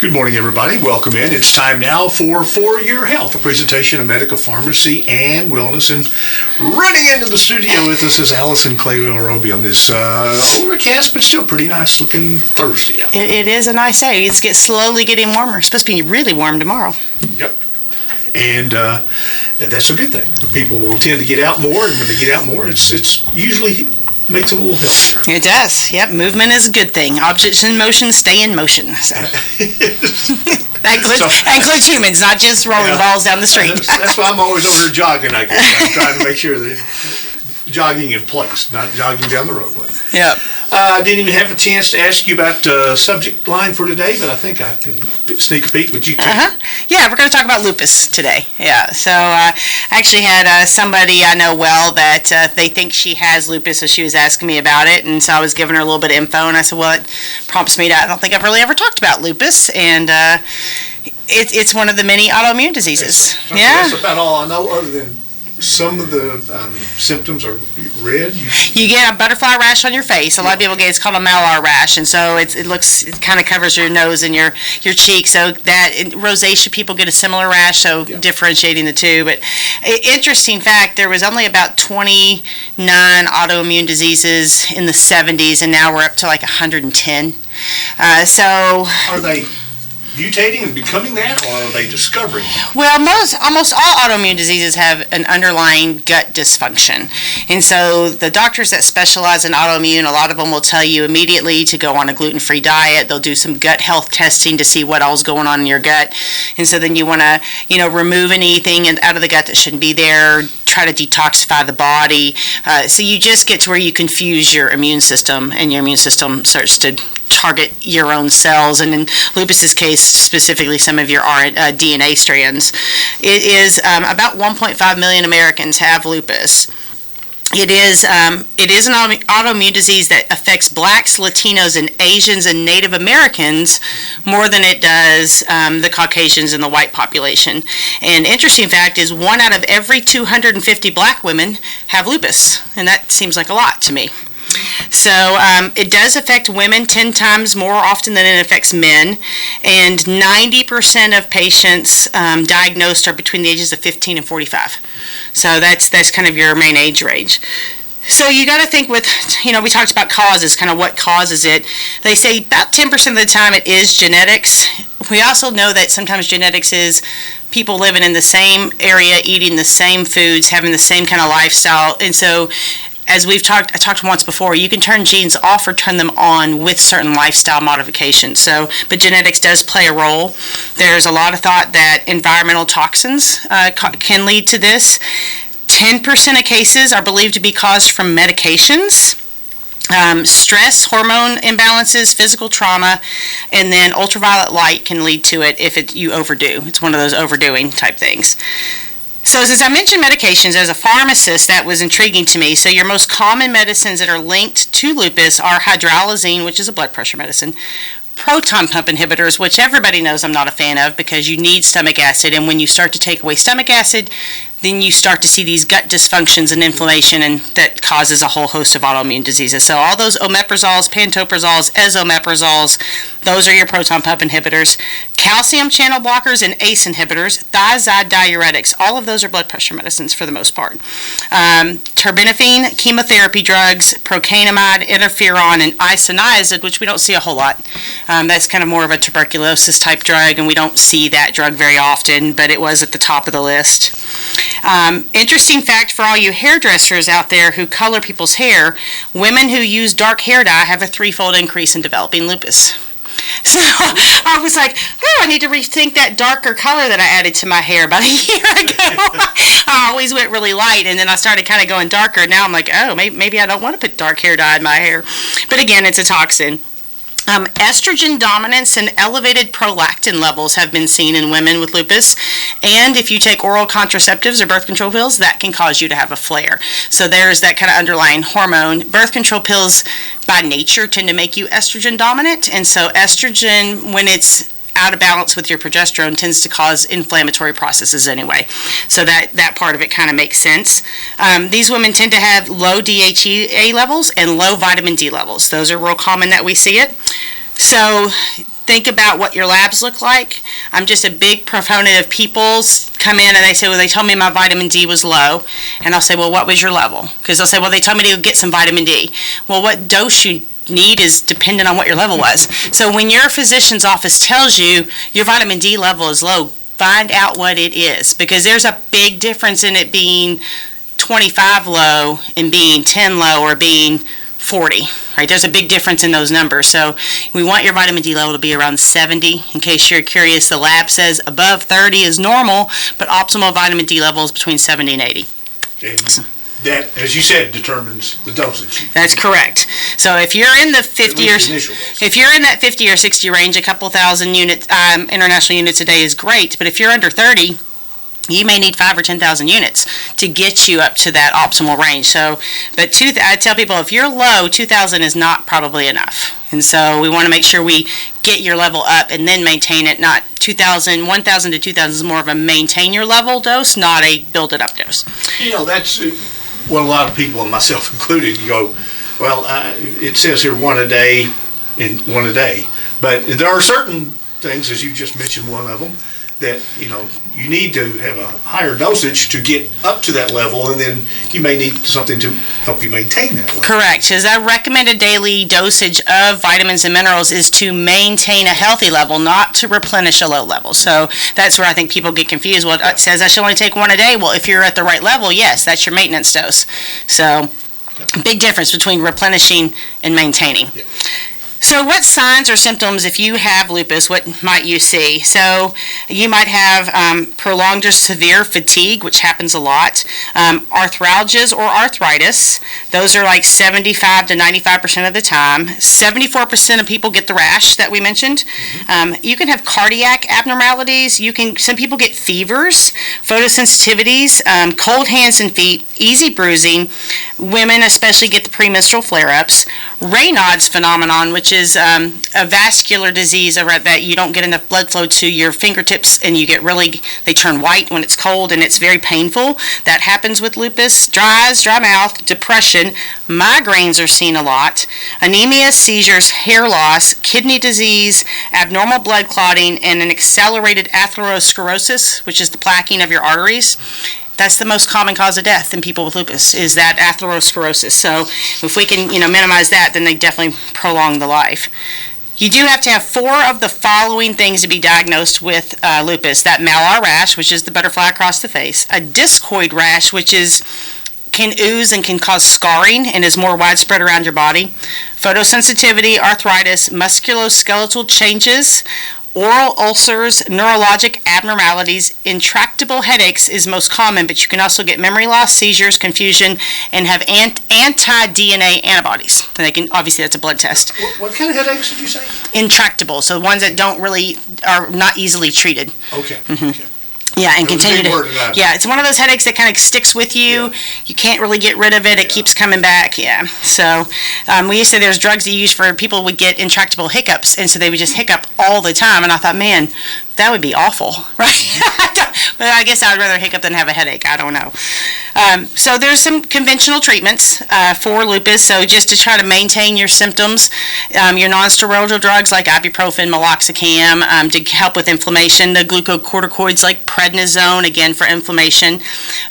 Good morning, everybody. Welcome in. It's time now for Your Health, a presentation of Medica, Pharmacy, and Wellness. And running into the studio with us is Alyson Claywell Roby on this overcast, but still pretty nice looking Thursday. It is a nice day. It's slowly getting warmer. It's supposed to be really warm tomorrow. Yep. And that's a good thing. People will tend to get out more, and when they get out more, it's usually makes them a little healthier. It does. Yep. Movement is a good thing. Objects in motion stay in motion. So. That includes humans, not just rolling balls down the street. That's why I'm always over here jogging, I guess. I'm trying to make sure that jogging in place, not jogging down the roadway. Yep. I didn't even have a chance to ask you about subject line for today, but I think I can sneak a peek with you too. Yeah, we're going to talk about lupus today. Yeah, so I actually had somebody I know well that they think she has lupus, so she was asking me about it, and so I was giving her a little bit of info, and I said, well, it prompts me to, I don't think I've really ever talked about lupus, and it's one of the many autoimmune diseases. That's about all I know, other than some of the symptoms are red. You get a butterfly rash on your face. A lot of people get it's called a malar rash, and so it kind of covers your nose and your cheek. So that rosacea people get a similar rash. So differentiating the two. But interesting fact, there was only about 29 autoimmune diseases in the 70s, and now we're up to like 110. So are they mutating and becoming that, or are they discovering it? Well, almost all autoimmune diseases have an underlying gut dysfunction. And so the doctors that specialize in autoimmune, a lot of them will tell you immediately to go on a gluten-free diet. They'll do some gut health testing to see what all's going on in your gut. And so then you want to, remove anything out of the gut that shouldn't be there, try to detoxify the body. So you just get to where you confuse your immune system, and your immune system starts to target your own cells, and in lupus's case, specifically some of your DNA strands. It is about 1.5 million Americans have lupus. It is an autoimmune disease that affects blacks, Latinos, and Asians and Native Americans more than it does the Caucasians and the white population. And interesting fact is 1 out of every 250 black women have lupus, and that seems like a lot to me. So it does affect women 10 times more often than it affects men, and 90% of patients diagnosed are between the ages of 15 and 45. So that's kind of your main age range. So you got to think with, we talked about causes, kind of what causes it. They say about 10% of the time it is genetics. We also know that sometimes genetics is people living in the same area, eating the same foods, having the same kind of lifestyle, and so as I talked once before, you can turn genes off or turn them on with certain lifestyle modifications. So, but genetics does play a role. There's a lot of thought that environmental toxins can lead to this. 10% of cases are believed to be caused from medications. Stress, hormone imbalances, physical trauma, and then ultraviolet light can lead to it if you overdo. It's one of those overdoing type things. So as I mentioned medications, as a pharmacist, that was intriguing to me. So your most common medicines that are linked to lupus are hydralazine, which is a blood pressure medicine, proton pump inhibitors, which everybody knows I'm not a fan of because you need stomach acid, and when you start to take away stomach acid, then you start to see these gut dysfunctions and inflammation, and that causes a whole host of autoimmune diseases. So all those omeprazoles, pantoprazoles, esomeprazoles, those are your proton pump inhibitors. Calcium channel blockers and ACE inhibitors, thiazide diuretics, all of those are blood pressure medicines for the most part. Terbinafine, chemotherapy drugs, procainamide, interferon, and isoniazid, which we don't see a whole lot. That's kind of more of a tuberculosis type drug, and we don't see that drug very often, but it was at the top of the list. Interesting fact for all you hairdressers out there who color people's hair, women who use dark hair dye have a 3-fold increase in developing lupus. So I was like, I need to rethink that darker color that I added to my hair about a year ago. I always went really light, and then I started kind of going darker. Now I'm like, maybe I don't want to put dark hair dye in my hair. But again, it's a toxin. Estrogen dominance and elevated prolactin levels have been seen in women with lupus, and if you take oral contraceptives or birth control pills, that can cause you to have a flare. So there's that kind of underlying hormone. Birth control pills by nature tend to make you estrogen dominant, and so estrogen, when it's out of balance with your progesterone, tends to cause inflammatory processes anyway. So that part of it kind of makes sense. These women tend to have low DHEA levels and low vitamin D levels. Those are real common that we see it. So think about what your labs look like. I'm just a big proponent of people come in and they say, well, they told me my vitamin D was low. And I'll say, well, what was your level? Because they'll say, well, they told me to get some vitamin D. Well, what dose you need is dependent on what your level was. So when your physician's office tells you your vitamin D level is low, find out what it is, because there's a big difference in it being 25 low and being 10 low or being 40, right? There's a big difference in those numbers. So we want your vitamin D level to be around 70. In case you're curious, the lab says above 30 is normal, but optimal vitamin D level is between 70 and 80. And that, as you said, determines the dosage. That's correct. So if you're in the 50 or if you're in that 50 or 60 range, a couple thousand units, international units a day is great. But if you're under 30, you may need 5,000 or 10,000 units to get you up to that optimal range. So, but I tell people, if you're low, 2,000 is not probably enough. And so we want to make sure we get your level up and then maintain it. Not 2,000, 1,000 to 2,000 is more of a maintain your level dose, not a build it up dose. That's what a lot of people, and myself included, go, well, it says here one a day and one a day. But there are certain things, as you just mentioned, one of them, that you need to have a higher dosage to get up to that level, and then you may need something to help you maintain that level. Correct. Because that recommended daily dosage of vitamins and minerals is to maintain a healthy level, not to replenish a low level. So that's where I think people get confused. Well, it says I should only take one a day. Well, if you're at the right level, yes, that's your maintenance dose. So big difference between replenishing and maintaining. Yeah. So what signs or symptoms, if you have lupus, what might you see? So you might have prolonged or severe fatigue, which happens a lot, arthralgias or arthritis. Those are like 75 to 95% of the time. 74% of people get the rash that we mentioned. You can have cardiac abnormalities. Some people get fevers, photosensitivities, cold hands and feet, easy bruising. Women especially get the premenstrual flare-ups. Raynaud's phenomenon, which is a vascular disease that you don't get enough blood flow to your fingertips, and they turn white when it's cold, and it's very painful. That happens with lupus. Dry eyes, dry mouth, depression, migraines are seen a lot, anemia, seizures, hair loss, kidney disease, abnormal blood clotting, and an accelerated atherosclerosis, which is the plaquing of your arteries. That's the most common cause of death in people with lupus, is that atherosclerosis. So if we can, minimize that, then they definitely prolong the life. You do have to have 4 of the following things to be diagnosed with lupus. That malar rash, which is the butterfly across the face. A discoid rash, which can ooze and can cause scarring and is more widespread around your body. Photosensitivity, arthritis, musculoskeletal changes, oral ulcers, neurologic abnormalities, intractable headaches is most common, but you can also get memory loss, seizures, confusion, and have anti-DNA antibodies. And obviously that's a blood test. What kind of headaches did you say? Intractable, so ones that are not easily treated. Okay. Mm-hmm. Okay. Yeah, and continue to. Yeah, it's one of those headaches that kind of sticks with you. Yeah. You can't really get rid of it. It keeps coming back. Yeah. So we used to say there's drugs you use for people would get intractable hiccups, and so they would just hiccup all the time. And I thought, man, that would be awful, right? But I guess I'd rather hiccup than have a headache. I don't know. So there's some conventional treatments for lupus. So just to try to maintain your symptoms, your non-steroidal drugs like ibuprofen, meloxicam to help with inflammation. The glucocorticoids like prednisone, again for inflammation.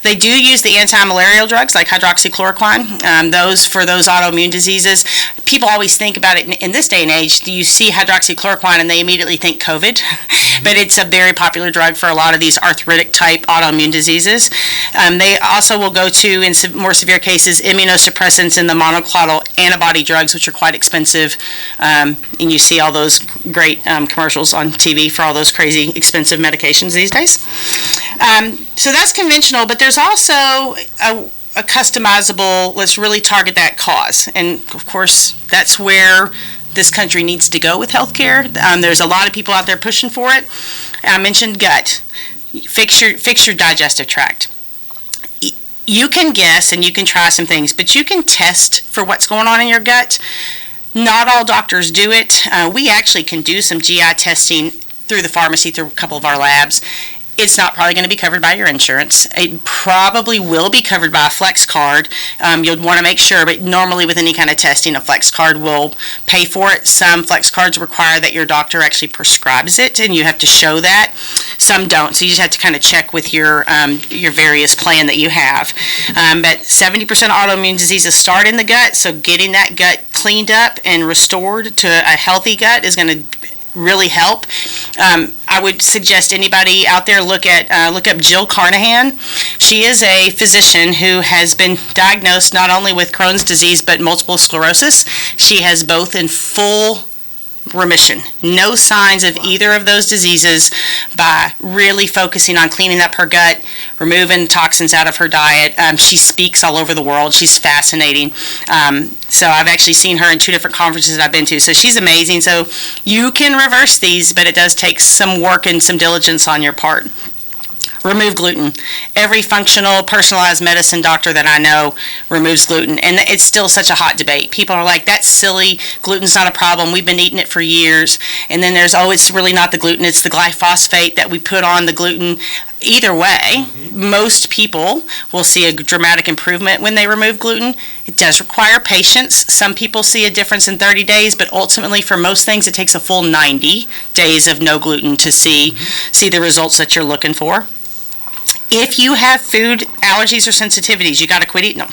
They do use the anti-malarial drugs like hydroxychloroquine. Those for those autoimmune diseases. People always think about it in this day and age. You see hydroxychloroquine and they immediately think COVID. Mm-hmm. But it's a very popular drug for a lot of these arthritic type autoimmune diseases. They also will go to, in more severe cases, immunosuppressants and the monoclonal antibody drugs, which are quite expensive. And you see all those great commercials on TV for all those crazy expensive medications these days. So that's conventional, but there's also a customizable, let's really target that cause. And of course, that's where this country needs to go with healthcare. There's a lot of people out there pushing for it. I mentioned gut. Fix your digestive tract. You can guess and you can try some things, but you can test for what's going on in your gut. Not all doctors do it. We actually can do some GI testing through the pharmacy, through a couple of our labs. it's not probably going to be covered by your insurance. It probably will be covered by a flex card. You'll want to make sure, but normally with any kind of testing, a flex card will pay for it. Some flex cards require that your doctor actually prescribes it, and you have to show that. Some don't, so you just have to kind of check with your various plan that you have. But 70% autoimmune diseases start in the gut, so getting that gut cleaned up and restored to a healthy gut is going to really help. I would suggest anybody out there look up Jill Carnahan. She is a physician who has been diagnosed not only with Crohn's disease but multiple sclerosis. She has both in full remission. No signs of either of those diseases by really focusing on cleaning up her gut, removing toxins out of her diet. She speaks all over the world. She's fascinating. So I've actually seen her in 2 different conferences that I've been to. So she's amazing. So you can reverse these, but it does take some work and some diligence on your part. Remove gluten. Every functional, personalized medicine doctor that I know removes gluten, and it's still such a hot debate. People are like, that's silly, gluten's not a problem, we've been eating it for years. And then there's, it's really not the gluten, it's the glyphosate that we put on the gluten. Either way, most people will see a dramatic improvement when they remove gluten. It does require patience. Some people see a difference in 30 days, but ultimately for most things it takes a full 90 days of no gluten to see the results that you're looking for. If you have food allergies or sensitivities, you got to quit eating them.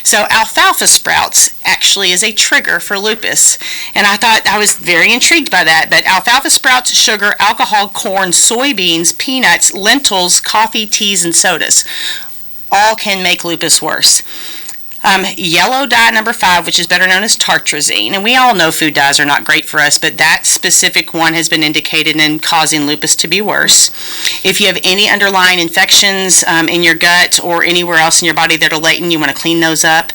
So alfalfa sprouts actually is a trigger for lupus. And I was very intrigued by that. But alfalfa sprouts, sugar, alcohol, corn, soybeans, peanuts, lentils, coffee, teas, and sodas all can make lupus worse. Yellow dye number 5, which is better known as tartrazine, and we all know food dyes are not great for us, but that specific one has been indicated in causing lupus to be worse. If you have any underlying infections in your gut or anywhere else in your body that are latent, you want to clean those up.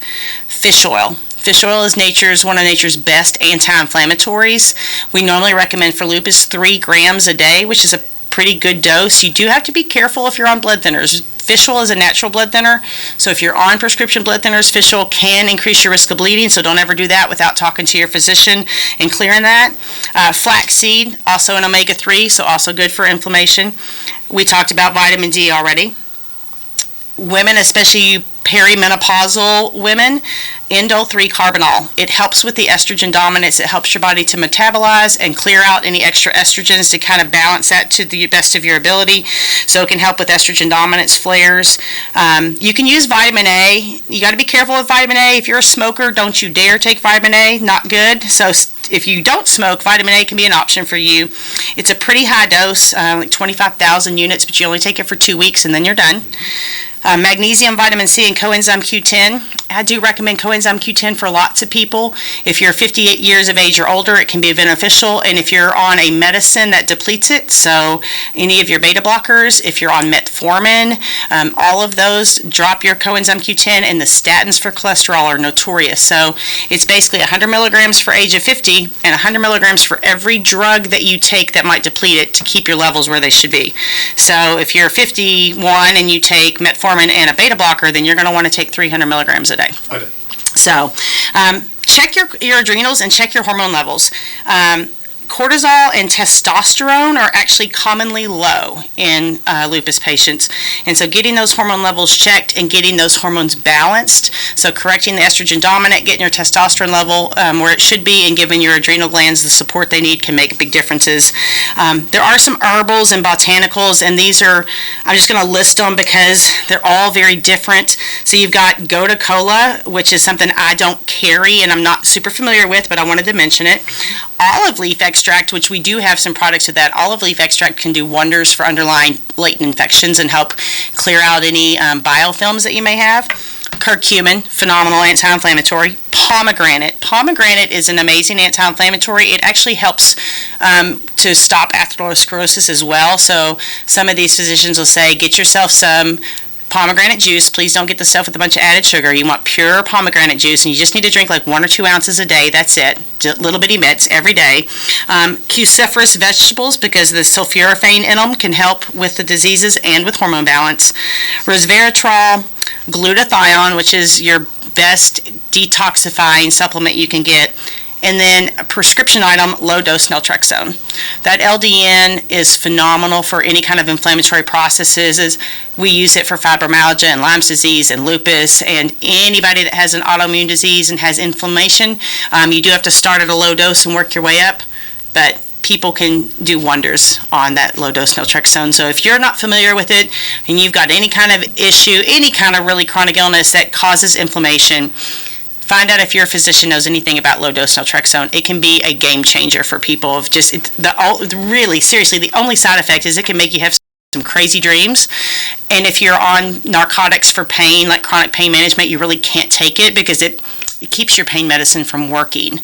Fish oil. Fish oil is one of nature's best anti-inflammatories. We normally recommend for lupus 3 grams a day, which is a pretty good dose. You do have to be careful if you're on blood thinners. Fish oil is a natural blood thinner, so if you're on prescription blood thinners, fish oil can increase your risk of bleeding, so don't ever do that without talking to your physician and clearing that. Flaxseed, also an omega-3, so also good for inflammation. We talked about vitamin D already. Women, especially perimenopausal women, indole 3-carbinol. It helps with the estrogen dominance. It helps your body to metabolize and clear out any extra estrogens to kind of balance that to the best of your ability. So it can help with estrogen dominance flares. You can use vitamin A. You got to be careful with vitamin A. If you're a smoker, don't you dare take vitamin A. Not good. So if you don't smoke, vitamin A can be an option for you. It's a pretty high dose, like 25,000 units, but you only take it for 2 weeks and then you're done. Magnesium, vitamin C, and coenzyme Q10. I do recommend coenzyme Q10 for lots of people. If you're 58 years of age or older, it can be beneficial. And if you're on a medicine that depletes it, so any of your beta blockers, if you're on metformin, all of those drop your coenzyme Q10, and the statins for cholesterol are notorious. So it's basically 100 milligrams for age of 50 and 100 milligrams for every drug that you take that might deplete it to keep your levels where they should be. So if you're 51 and you take metformin and a beta blocker, then you're going to want to take 300 milligrams a day. Okay. So check your adrenals and check your hormone levels. Cortisol and testosterone are actually commonly low in lupus patients. And so getting those hormone levels checked and getting those hormones balanced, so correcting the estrogen dominant, getting your testosterone level where it should be, and giving your adrenal glands the support they need can make big differences. There are some herbals and botanicals, and these are, I'm just going to list them because they're all very different. So you've got Gotu Kola, which is something I don't carry and I'm not super familiar with, but I wanted to mention it. Olive leaf extract, which we do have some products of that. Olive leaf extract can do wonders for underlying latent infections and help clear out any biofilms that you may have. Curcumin, phenomenal anti-inflammatory. Pomegranate is an amazing anti-inflammatory. It actually helps to stop atherosclerosis as well. So some of these physicians will say, get yourself some pomegranate juice. Please don't get the stuff with a bunch of added sugar. You want pure pomegranate juice, and you just need to drink like 1 or 2 ounces a day. That's it. Just little bitty bits every day. Cruciferous vegetables, because the sulforaphane in them can help with the diseases and with hormone balance. Resveratrol, glutathione, which is your best detoxifying supplement you can get. And then a prescription item, low-dose naltrexone. That LDN is phenomenal for any kind of inflammatory processes. We use it for fibromyalgia and Lyme's disease and lupus, and anybody that has an autoimmune disease and has inflammation. You do have to start at a low dose and work your way up, but people can do wonders on that low-dose naltrexone. So if you're not familiar with it and you've got any kind of issue, any kind of really chronic illness that causes inflammation, find out if your physician knows anything about low-dose naltrexone. It can be a game changer for people. Of just really seriously, the only side effect is it can make you have some crazy dreams. And if you're on narcotics for pain, like chronic pain management, you really can't take it because it keeps your pain medicine from working.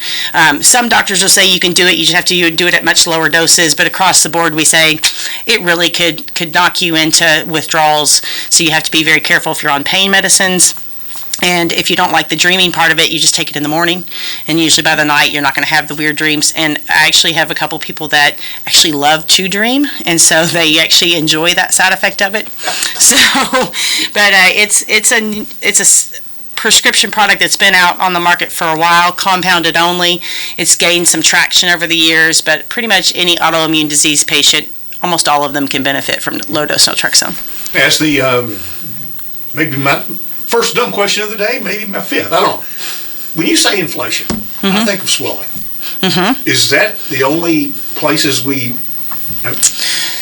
Some doctors will say you can do it, you just have to do it at much lower doses, but across the board we say it really could knock you into withdrawals, so you have to be very careful if you're on pain medicines. And if you don't like the dreaming part of it, you just take it in the morning, and usually by the night you're not going to have the weird dreams. And I actually have a couple people that actually love to dream, and so they actually enjoy that side effect of it. So, but it's a prescription product that's been out on the market for a while, compounded only. It's gained some traction over the years, but pretty much any autoimmune disease patient, almost all of them can benefit from low-dose naltrexone. That's the maybe my first dumb question of the day, maybe my fifth. I don't know. When you say inflation, I think of swelling. Is that the only places we...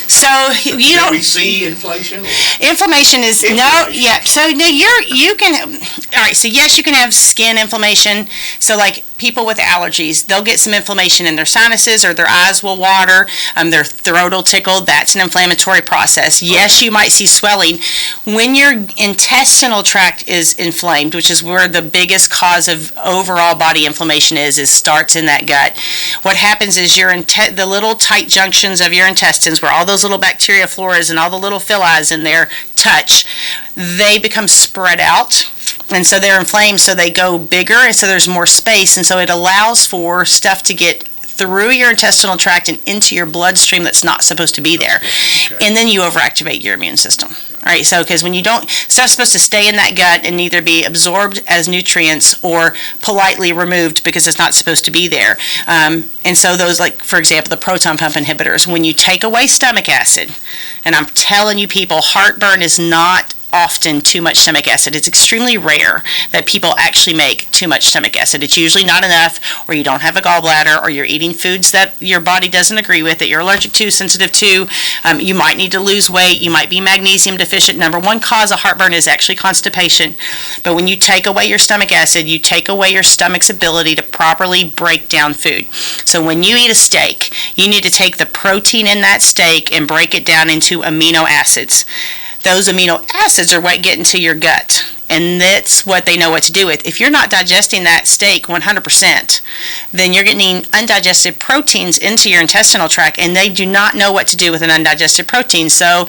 So you don't. We see inflation. Inflammation is no, yeah. So no, you can. All right. So yes, you can have skin inflammation. So like people with allergies, they'll get some inflammation in their sinuses, or their eyes will water. Their throat will tickle. That's an inflammatory process. Yes, you might see swelling when your intestinal tract is inflamed, which is where the biggest cause of overall body inflammation is starts in that gut. What happens is the little tight junctions of your intestines, where all those little bacteria floras and all the little villi in there touch, they become spread out, and so they're inflamed, so they go bigger, and so there's more space, and so it allows for stuff to get through your intestinal tract and into your bloodstream that's not supposed to be there. Okay. And then you overactivate your immune system. All right, so because when you don't, stuff's supposed to stay in that gut and either be absorbed as nutrients or politely removed because it's not supposed to be there. And so those, like, for example, the proton pump inhibitors, when you take away stomach acid, and I'm telling you people, heartburn is not often too much stomach acid. It's extremely rare that people actually make too much stomach acid. It's usually not enough, or you don't have a gallbladder, or you're eating foods that your body doesn't agree with, that you're allergic to, sensitive to. You might need to lose weight. You might be magnesium deficient. Number one cause of heartburn is actually constipation. But when you take away your stomach acid, you take away your stomach's ability to properly break down food. So when you eat a steak, you need to take the protein in that steak and break it down into amino acids. Those amino acids are what get into your gut, and that's what they know what to do with. If you're not digesting that steak 100%, then you're getting undigested proteins into your intestinal tract, and they do not know what to do with an undigested protein, so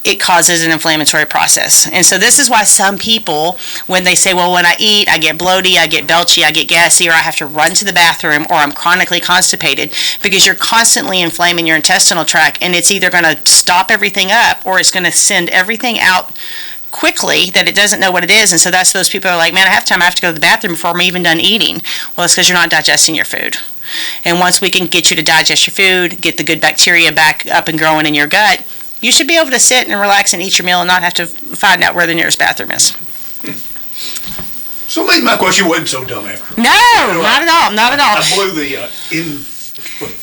it causes an inflammatory process. And so this is why some people, when they say, well, when I eat, I get bloaty, I get belchy, I get gassy, or I have to run to the bathroom, or I'm chronically constipated, because you're constantly inflaming your intestinal tract, and it's either going to stop everything up, or it's going to send everything out quickly that it doesn't know what it is. And so that's those people are like, man, I have to go to the bathroom before I'm even done eating. Well, it's because you're not digesting your food. And once we can get you to digest your food, get the good bacteria back up and growing in your gut, you should be able to sit and relax and eat your meal and not have to find out where the nearest bathroom is. So maybe my question wasn't so dumb after. No, not at all, not at all. I blew the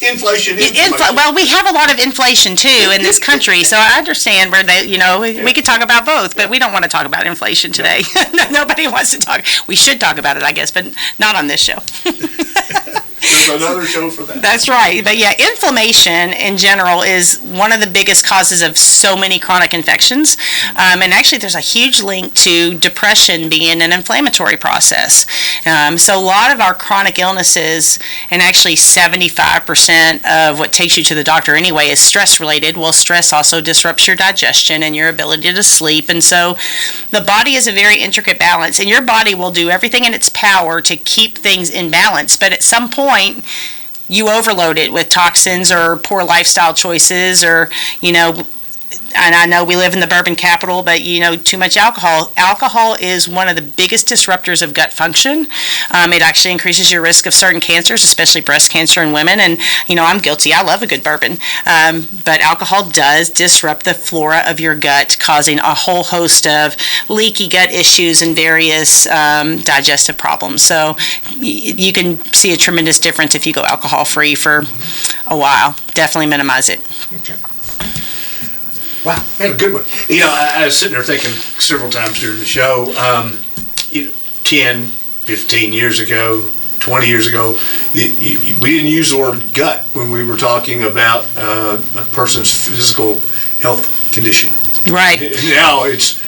inflation. Well, we have a lot of inflation too in this country, so I understand where we could talk about both, but we don't want to talk about inflation today. Nobody wants to talk. We should talk about it, I guess, but not on this show. There's another show for that. That's right. But yeah, inflammation in general is one of the biggest causes of so many chronic infections. And actually, there's a huge link to depression being an inflammatory process. So a lot of our chronic illnesses, and actually 75% of what takes you to the doctor anyway, is stress related. Well, stress also disrupts your digestion and your ability to sleep. And so the body is a very intricate balance, and your body will do everything in its power to keep things in balance. But at some point, you overload it with toxins or poor lifestyle choices, or and I know we live in the bourbon capital, but too much alcohol. Alcohol is one of the biggest disruptors of gut function. It actually increases your risk of certain cancers, especially breast cancer in women. And I'm guilty. I love a good bourbon, but alcohol does disrupt the flora of your gut, causing a whole host of leaky gut issues and various digestive problems. So you can see a tremendous difference if you go alcohol-free for a while. Definitely minimize it. Okay. Wow, had a good one. I was sitting there thinking several times during the show, 10, 15 years ago, 20 years ago, we didn't use the word gut when we were talking about a person's physical health condition. Right. Now it's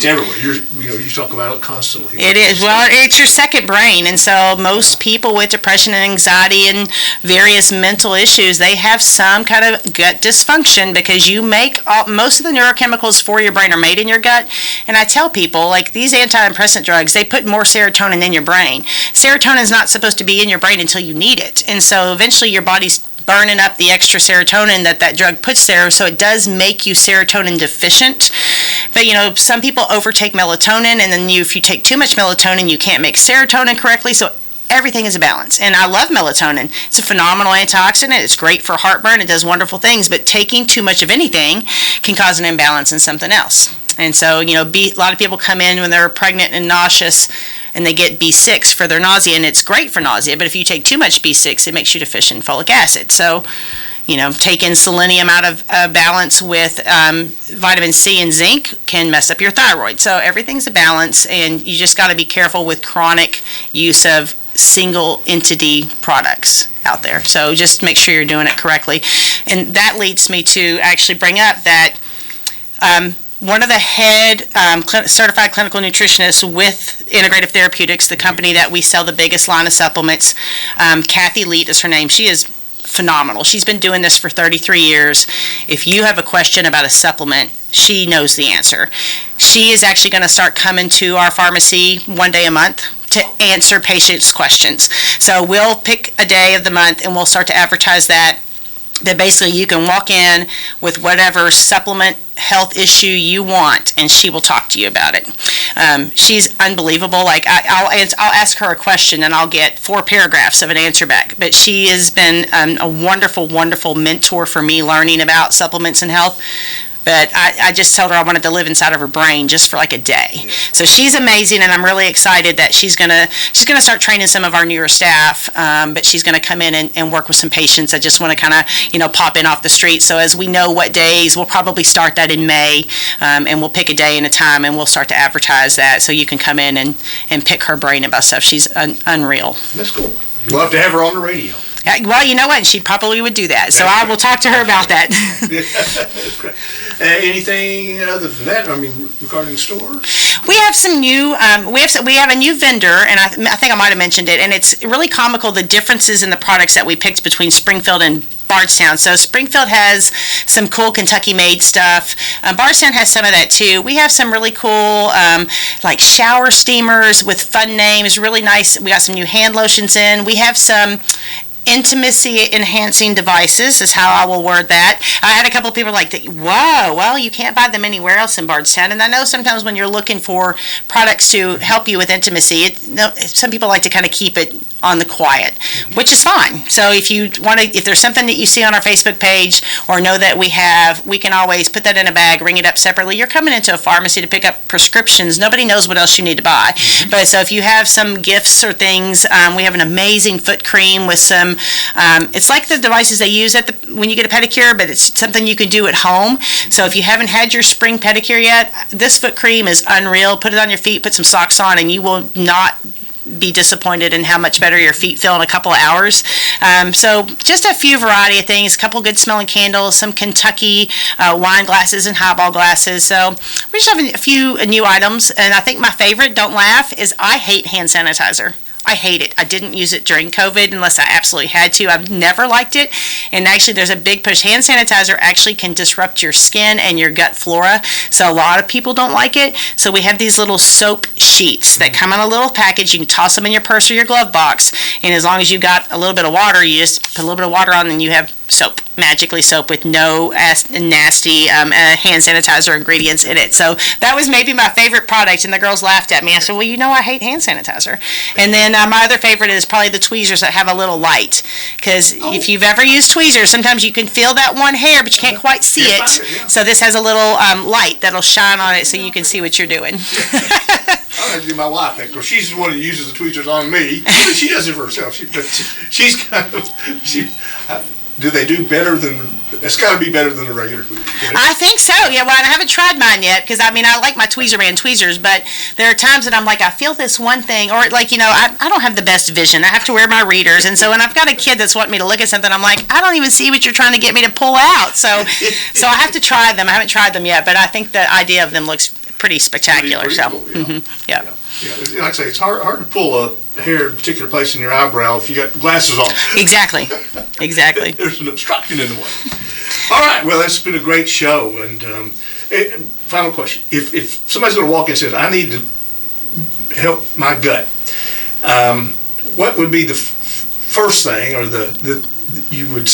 everywhere. You talk about it constantly. It is. Well, it's your second brain, and so most people with depression and anxiety and various mental issues, they have some kind of gut dysfunction because you make most of the neurochemicals for your brain are made in your gut. And I tell people, like these antidepressant drugs, they put more serotonin in your brain. Serotonin is not supposed to be in your brain until you need it, and so eventually your body's burning up the extra serotonin that drug puts there, so it does make you serotonin deficient. But some people overtake melatonin, and then if you take too much melatonin, you can't make serotonin correctly. So everything is a balance. And I love melatonin. It's a phenomenal antioxidant. It's great for heartburn. It does wonderful things. But taking too much of anything can cause an imbalance in something else. And so, a lot of people come in when they're pregnant and nauseous, and they get B6 for their nausea, and it's great for nausea. But if you take too much B6, it makes you deficient in folic acid. So, taking selenium out of balance with vitamin C and zinc can mess up your thyroid. So everything's a balance, and you just got to be careful with chronic use of single entity products out there. So just make sure you're doing it correctly. And that leads me to actually bring up that one of the head certified clinical nutritionists with Integrative Therapeutics, the company that we sell the biggest line of supplements, Kathy Leet is her name. She is phenomenal. She's been doing this for 33 years. If you have a question about a supplement, she knows the answer. She is actually going to start coming to our pharmacy one day a month to answer patients' questions. So we'll pick a day of the month and we'll start to advertise that basically you can walk in with whatever supplement health issue you want, and she will talk to you about it. She's unbelievable. Like I'll ask her a question, and I'll get 4 paragraphs of an answer back. But she has been a wonderful, wonderful mentor for me learning about supplements and health. But I just told her I wanted to live inside of her brain just for like a day. So she's amazing, and I'm really excited that she's gonna start training some of our newer staff. But she's gonna come in and work with some patients that just want to kind of pop in off the street. So as we know what days, we'll probably start that in May, and we'll pick a day and a time, and we'll start to advertise that so you can come in and pick her brain about stuff. She's unreal. That's cool. Love to have her on the radio. Well, you know what? She probably would do that. So I will talk to her about that. That's great. Anything other than that? I mean, regarding stores? We have some new. We have a new vendor, and I think I might have mentioned it. And it's really comical the differences in the products that we picked between Springfield and Bardstown. So Springfield has some cool Kentucky-made stuff. Bardstown has some of that too. We have some really cool like shower steamers with fun names. Really nice. We got some new hand lotions in. We have some intimacy enhancing devices is how I will word that. I had a couple of people like, whoa, well, you can't buy them anywhere else in Bardstown. And I know sometimes when you're looking for products to help you with intimacy, some people like to kind of keep it on the quiet, which is fine. So if there's something that you see on our Facebook page or know that we can always put that in a bag, ring it up separately. You're coming into a pharmacy to pick up prescriptions. Nobody knows what else you need to buy. But so if you have some gifts or things, we have an amazing foot cream with some, it's like the devices they use when you get a pedicure, but it's something you can do at home. So if you haven't had your spring pedicure yet, this foot cream is unreal. Put it on your feet, put some socks on, and you will not be disappointed in how much better your feet feel in a couple of hours. So just a few variety of things, a couple good smelling candles, some Kentucky wine glasses and highball glasses. So we just have a few new items. And I think my favorite, don't laugh, is I hate hand sanitizer. I hate it. I didn't use it during COVID unless I absolutely had to. I've never liked it. And actually, there's a big push. Hand sanitizer actually can disrupt your skin and your gut flora. So a lot of people don't like it. So we have these little soap sheets that come in a little package. You can toss them in your purse or your glove box. And as long as you've got a little bit of water, you just put a little bit of water on and you have soap, magically soap with no nasty hand sanitizer ingredients in it. So that was maybe my favorite product, and the girls laughed at me. I said, well, I hate hand sanitizer. And then my other favorite is probably the tweezers that have a little light, because if you've ever used tweezers, sometimes you can feel that one hair, but you can't quite see it. So this has a little light that'll shine on it so you can see what you're doing. I have to do my wife that, because she's the one who uses the tweezers on me. She does it for herself. She's kind of, do they do better than, it's got to be better than the regular tweezers. I think so. Yeah, well, I haven't tried mine yet, because I like my Tweezerman tweezers, but there are times that I'm like, I feel this one thing, or I don't have the best vision. I have to wear my readers, and so when I've got a kid that's wanting me to look at something, I'm like, I don't even see what you're trying to get me to pull out. So I have to try them. I haven't tried them yet, but I think the idea of them looks pretty spectacular. Pretty so, cool, yeah. Yeah. Like I say, it's hard to pull a hair in a particular place in your eyebrow if you got glasses on. Exactly. There's an obstruction in the way. All right, well, that's been a great show. And final question: if somebody's going to walk in and says, "I need to help my gut," what would be the first thing, or the you would,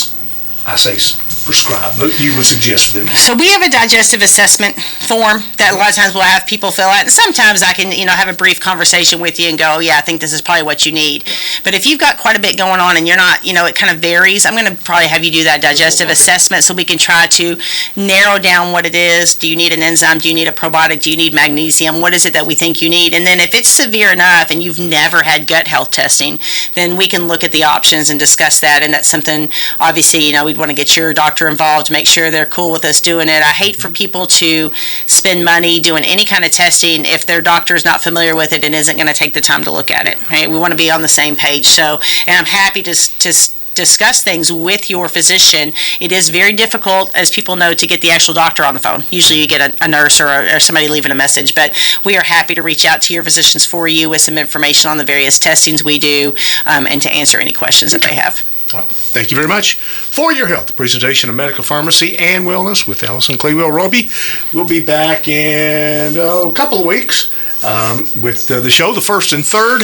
prescribe, but you would suggest to them? So we have a digestive assessment form that a lot of times we'll have people fill out, and sometimes I can, have a brief conversation with you and go, yeah, I think this is probably what you need. But if you've got quite a bit going on and you're not, it kind of varies, I'm going to probably have you do that digestive assessment so we can try to narrow down what it is. Do you need an enzyme? Do you need a probiotic? Do you need magnesium? What is it that we think you need? And then if it's severe enough and you've never had gut health testing, then we can look at the options and discuss that. And that's something, obviously, we'd want to get your doctor involved, make sure they're cool with us doing it. I hate for people to spend money doing any kind of testing if their doctor is not familiar with it and isn't going to take the time to look at it. Right? We want to be on the same page. So, and I'm happy to discuss things with your physician. It is very difficult, as people know, to get the actual doctor on the phone. Usually you get a nurse or somebody leaving a message, but we are happy to reach out to your physicians for you with some information on the various testings we do, and to answer any questions that they have. Well, thank you very much. For Your Health, the presentation of Medical Pharmacy and Wellness with Alyson Claywell Roby. We'll be back in a couple of weeks with the show, the first and third,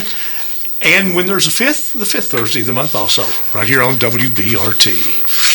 and when there's a fifth, the fifth Thursday of the month also, right here on WBRT.